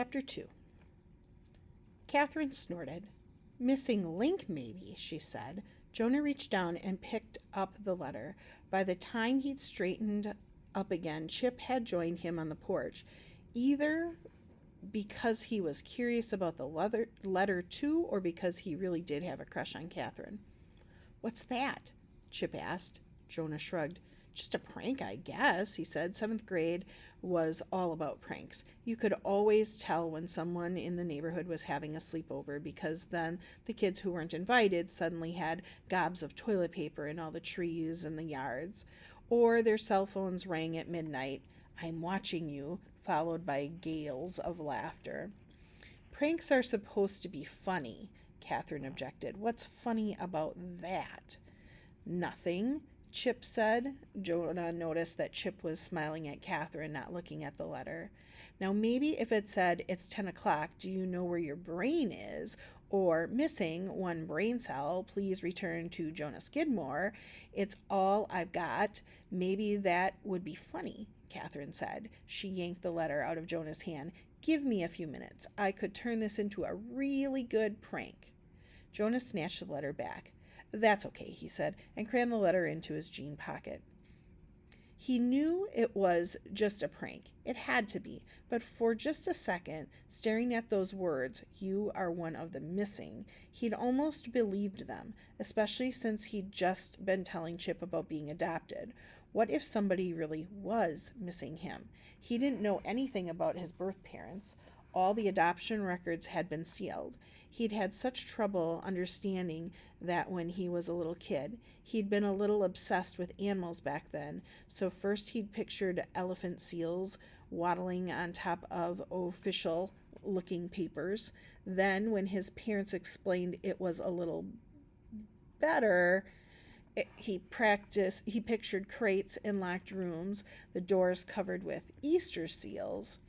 Chapter 2. Catherine snorted. Missing link, maybe, she said. Jonah reached down and picked up the letter. By the time he'd straightened up again, Chip had joined him on the porch, either because he was curious about the letter too, or because he really did have a crush on Catherine. "What's that?" Chip asked. Jonah shrugged. "Just a prank, I guess," he said. Seventh grade was all about pranks. You could always tell when someone in the neighborhood was having a sleepover because then the kids who weren't invited suddenly had gobs of toilet paper in all the trees and the yards. Or their cell phones rang at midnight. "I'm watching you," followed by gales of laughter. "Pranks are supposed to be funny," Catherine objected. "What's funny about that?" "Nothing," Chip said. Jonah noticed that Chip was smiling at Catherine, not looking at the letter. "Now, maybe if it said, 'It's 10 o'clock, do you know where your brain is?' Or 'Missing one brain cell, please return to Jonah Skidmore. It's all I've got.' Maybe that would be funny," Catherine said. She yanked the letter out of Jonah's hand. "Give me a few minutes. I could turn this into a really good prank." Jonah snatched the letter back. "That's okay," he said, and crammed the letter into his jean pocket. He knew it was just a prank. It had to be. But for just a second, staring at those words, "You are one of the missing," he'd almost believed them, especially since he'd just been telling Chip about being adopted. What if somebody really was missing him? He didn't know anything about his birth parents. All the adoption records had been sealed. He'd had such trouble understanding that when he was a little kid. He'd been a little obsessed with animals back then, so first he'd pictured elephant seals waddling on top of official looking papers. Then, when his parents explained it was a little better, he pictured crates in locked rooms, the doors covered with Easter seals.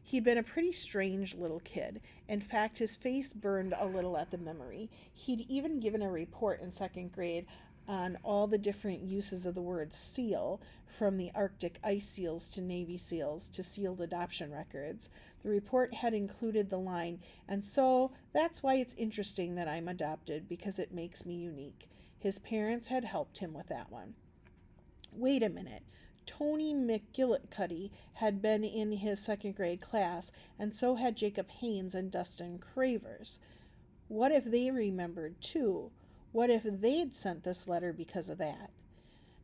He'd been a pretty strange little kid. In fact, his face burned a little at the memory. He'd even given a report in second grade on all the different uses of the word seal, from the Arctic ice seals to Navy seals to sealed adoption records. The report had included the line, "And so that's why it's interesting that I'm adopted, because it makes me unique." His parents had helped him with that one. Wait a minute. Tony McGillicuddy had been in his second grade class, and so had Jacob Haynes and Dustin Cravers. What if they remembered too? What if they'd sent this letter because of that?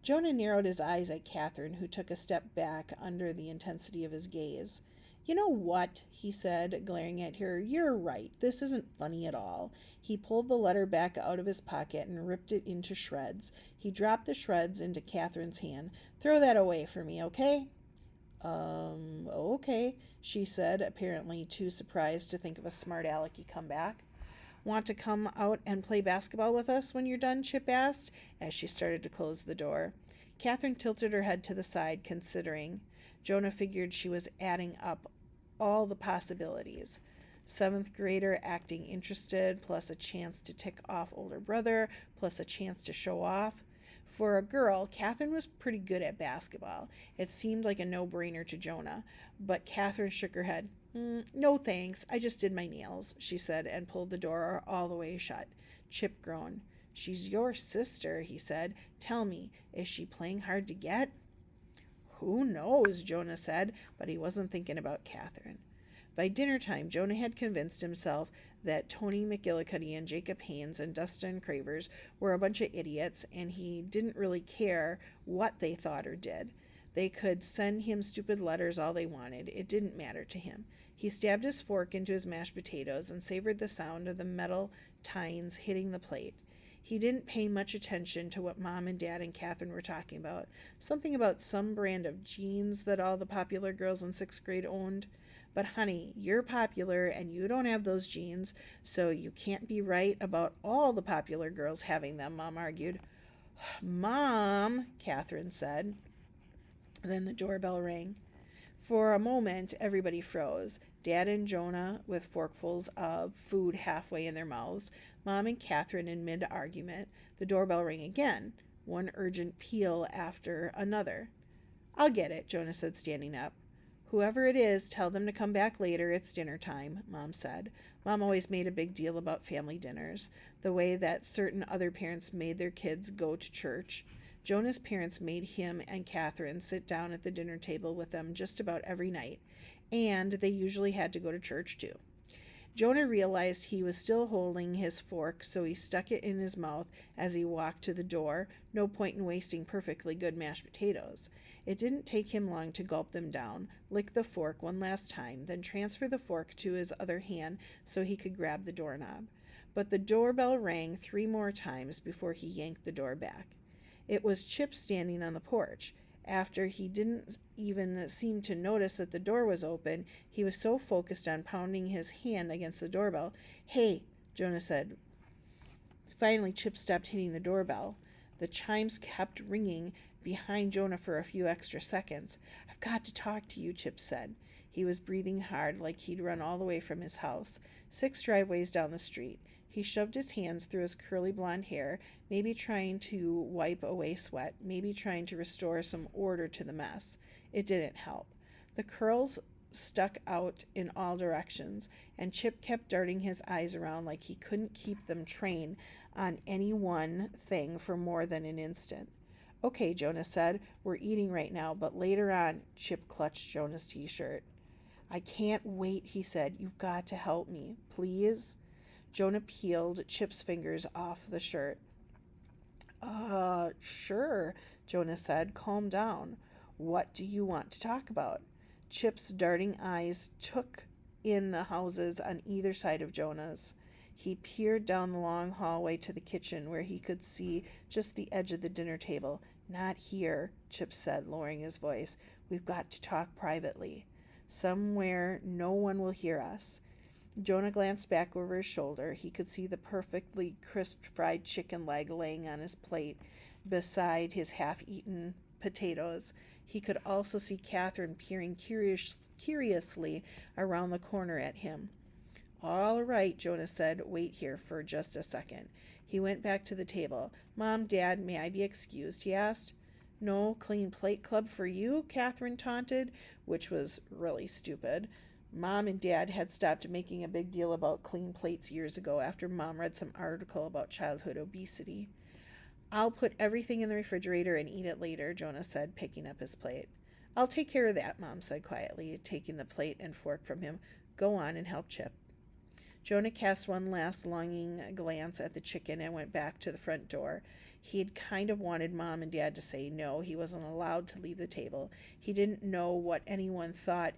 Jonah narrowed his eyes at Catherine, who took a step back under the intensity of his gaze. "You know what?" he said, glaring at her. "You're right. This isn't funny at all." He pulled the letter back out of his pocket and ripped it into shreds. He dropped the shreds into Catherine's hand. "Throw that away for me, okay?" Okay, she said, apparently too surprised to think of a smart alecky comeback. "Want to come out and play basketball with us when you're done?" Chip asked, as she started to close the door. Catherine tilted her head to the side, considering. Jonah figured she was adding up all the possibilities. Seventh grader acting interested, plus a chance to tick off older brother, plus a chance to show off. For a girl, Catherine was pretty good at basketball. It seemed like a no-brainer to Jonah, but Catherine shook her head. "No thanks, I just did my nails," she said, and pulled the door all the way shut. Chip groaned. "She's your sister," he said. "Tell me, is she playing hard to get?" "Who knows," Jonah said, but he wasn't thinking about Catherine. By dinner time, Jonah had convinced himself that Tony McGillicuddy and Jacob Haynes and Dustin Cravers were a bunch of idiots, and he didn't really care what they thought or did. They could send him stupid letters all they wanted. It didn't matter to him. He stabbed his fork into his mashed potatoes and savored the sound of the metal tines hitting the plate. He didn't pay much attention to what Mom and Dad and Catherine were talking about. Something about some brand of jeans that all the popular girls in sixth grade owned. "But honey, you're popular and you don't have those jeans, so you can't be right about all the popular girls having them," Mom argued. "Mom," Catherine said. Then the doorbell rang. For a moment, everybody froze. Dad and Jonah with forkfuls of food halfway in their mouths. Mom and Catherine in mid-argument. The doorbell rang again, one urgent peal after another. "I'll get it," Jonah said, standing up. Whoever it is, tell them to come back later. It's dinner time, Mom said. Mom always made a big deal about family dinners, the way that certain other parents made their kids go to church. Jonah's parents made him and Catherine sit down at the dinner table with them just about every night, and they usually had to go to church too. Jonah realized he was still holding his fork, so he stuck it in his mouth as he walked to the door. No point in wasting perfectly good mashed potatoes. It didn't take him long to gulp them down, lick the fork one last time, then transfer the fork to his other hand so he could grab the doorknob. But the doorbell rang 3 more times before he yanked the door back. It was Chip standing on the porch. After he didn't even seem to notice that the door was open, he was so focused on pounding his hand against the doorbell. "Hey," Jonah said. Finally, Chip stopped hitting the doorbell. The chimes kept ringing behind Jonah for a few extra seconds. "I've got to talk to you," Chip said. He was breathing hard, like he'd run all the way from his house, 6 driveways down the street. He shoved his hands through his curly blonde hair, maybe trying to wipe away sweat, maybe trying to restore some order to the mess. It didn't help. The curls stuck out in all directions, and Chip kept darting his eyes around like he couldn't keep them trained on any one thing for more than an instant. "Okay," Jonah said, "we're eating right now, but later on." Chip clutched Jonah's t-shirt. "I can't wait," he said. "You've got to help me, please." Jonah peeled Chip's fingers off the shirt. Sure," Jonah said. "Calm down. What do you want to talk about?" Chip's darting eyes took in the houses on either side of Jonah's. He peered down the long hallway to the kitchen where he could see just the edge of the dinner table. "Not here," Chip said, lowering his voice. "We've got to talk privately. Somewhere no one will hear us." Jonah glanced back over his shoulder. He could see the perfectly crisp fried chicken leg laying on his plate beside his half-eaten potatoes. He could also see Catherine peering curiously around the corner at him. "All right," Jonah said. "Wait here for just a second." He went back to the table. "Mom, Dad, may I be excused?" he asked. "No clean plate club for you?" Catherine taunted, which was really stupid. Mom and Dad had stopped making a big deal about clean plates years ago after Mom read some article about childhood obesity. "I'll put everything in the refrigerator and eat it later," Jonah said, picking up his plate. "I'll take care of that," Mom said quietly, taking the plate and fork from him. "Go on and help Chip." Jonah cast one last longing glance at the chicken and went back to the front door. He had kind of wanted Mom and Dad to say no. He wasn't allowed to leave the table. He didn't know what anyone thought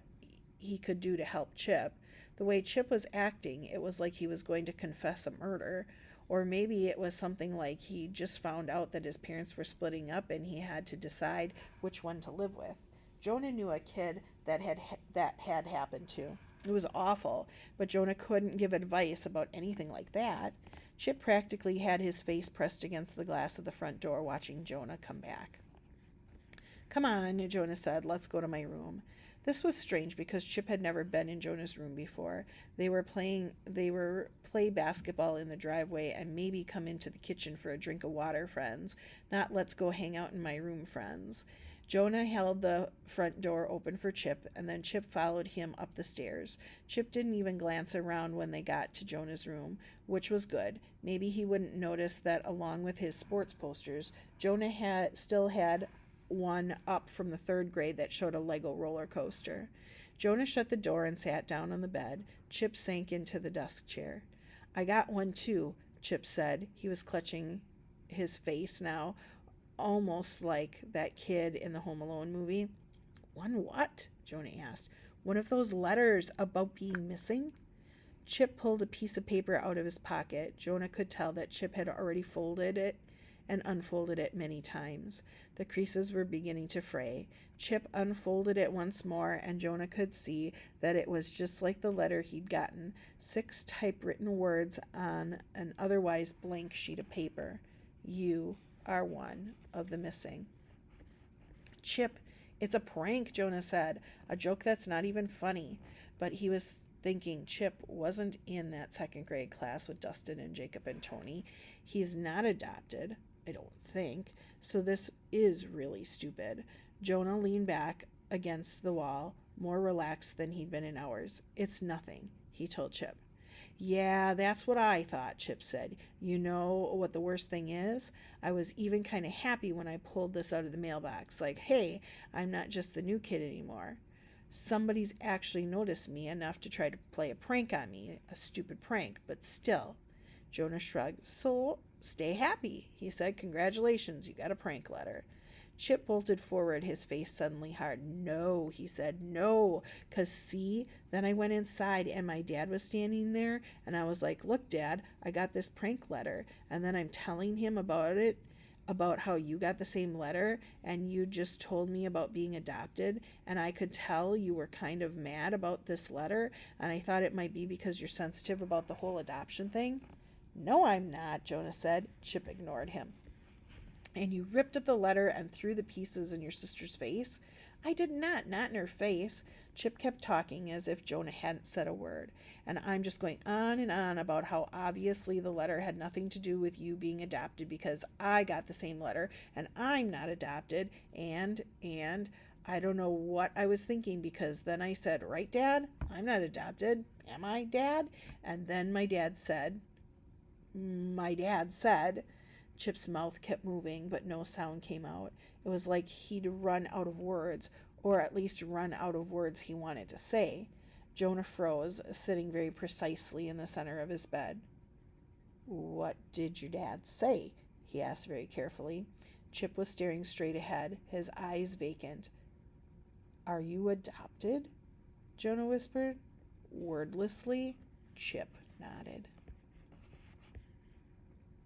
he could do to help Chip. The way Chip was acting, it was like he was going to confess a murder. Or maybe it was something like he just found out that his parents were splitting up and he had to decide which one to live with. Jonah knew a kid that had happened to. It was awful, but Jonah couldn't give advice about anything like that. Chip practically had his face pressed against the glass of the front door watching Jonah come back. "Come on," Jonah said. "Let's go to my room." This was strange because Chip had never been in Jonah's room before. They were play basketball in the driveway and maybe come into the kitchen for a drink of water friends, not "let's go hang out in my room" friends. Jonah held the front door open for Chip, and then Chip followed him up the stairs. Chip didn't even glance around when they got to Jonah's room, which was good. Maybe he wouldn't notice that along with his sports posters, Jonah still had one up from the 3rd grade that showed a Lego roller coaster. Jonah shut the door and sat down on the bed. Chip sank into the desk chair. "I got one too," Chip said. He was clutching his face now, almost like that kid in the Home Alone movie. "One what?" Jonah asked. "One of those letters about being missing?" Chip pulled a piece of paper out of his pocket. Jonah could tell that Chip had already folded it and unfolded it many times. The creases were beginning to fray. Chip unfolded it once more, and Jonah could see that it was just like the letter he'd gotten, 6 typewritten words on an otherwise blank sheet of paper. "You are one of the missing." "Chip, it's a prank," Jonah said. "A joke that's not even funny." But he was thinking Chip wasn't in that 2nd grade class with Dustin and Jacob and Tony. He's not adopted, I don't think, so this is really stupid. Jonah leaned back against the wall. more relaxed than he'd been in hours. "It's nothing," he told Chip. "Yeah, that's what I thought," Chip said. "You know what the worst thing is? I was even kind of happy when I pulled this out of the mailbox. Like, hey, I'm not just the new kid anymore. Somebody's actually noticed me enough to try to play a prank on me, a stupid prank, but still." Jonah shrugged. "So, stay happy," he said. "Congratulations, you got a prank letter." Chip bolted forward, his face suddenly hard. "No," he said. "No, 'cause see, then I went inside and my dad was standing there and I was like, 'Look, Dad, I got this prank letter.' And then I'm telling him about it, about how you got the same letter and you just told me about being adopted, and I could tell you were kind of mad about this letter, and I thought it might be because you're sensitive about the whole adoption thing." "No, I'm not," Jonah said. Chip ignored him. "And you ripped up the letter and threw the pieces in your sister's face?" "I did not in her face." Chip kept talking as if Jonah hadn't said a word. "And I'm just going on and on about how obviously the letter had nothing to do with you being adopted because I got the same letter and I'm not adopted, and I don't know what I was thinking, because then I said, 'Right, Dad? I'm not adopted. Am I, Dad?' And then my dad said," Chip's mouth kept moving, but no sound came out. It was like he'd run out of words, or at least run out of words he wanted to say. Jonah froze, sitting very precisely in the center of his bed. "What did your dad say?" he asked very carefully. Chip was staring straight ahead, his eyes vacant. "Are you adopted?" Jonah whispered. Wordlessly, Chip nodded.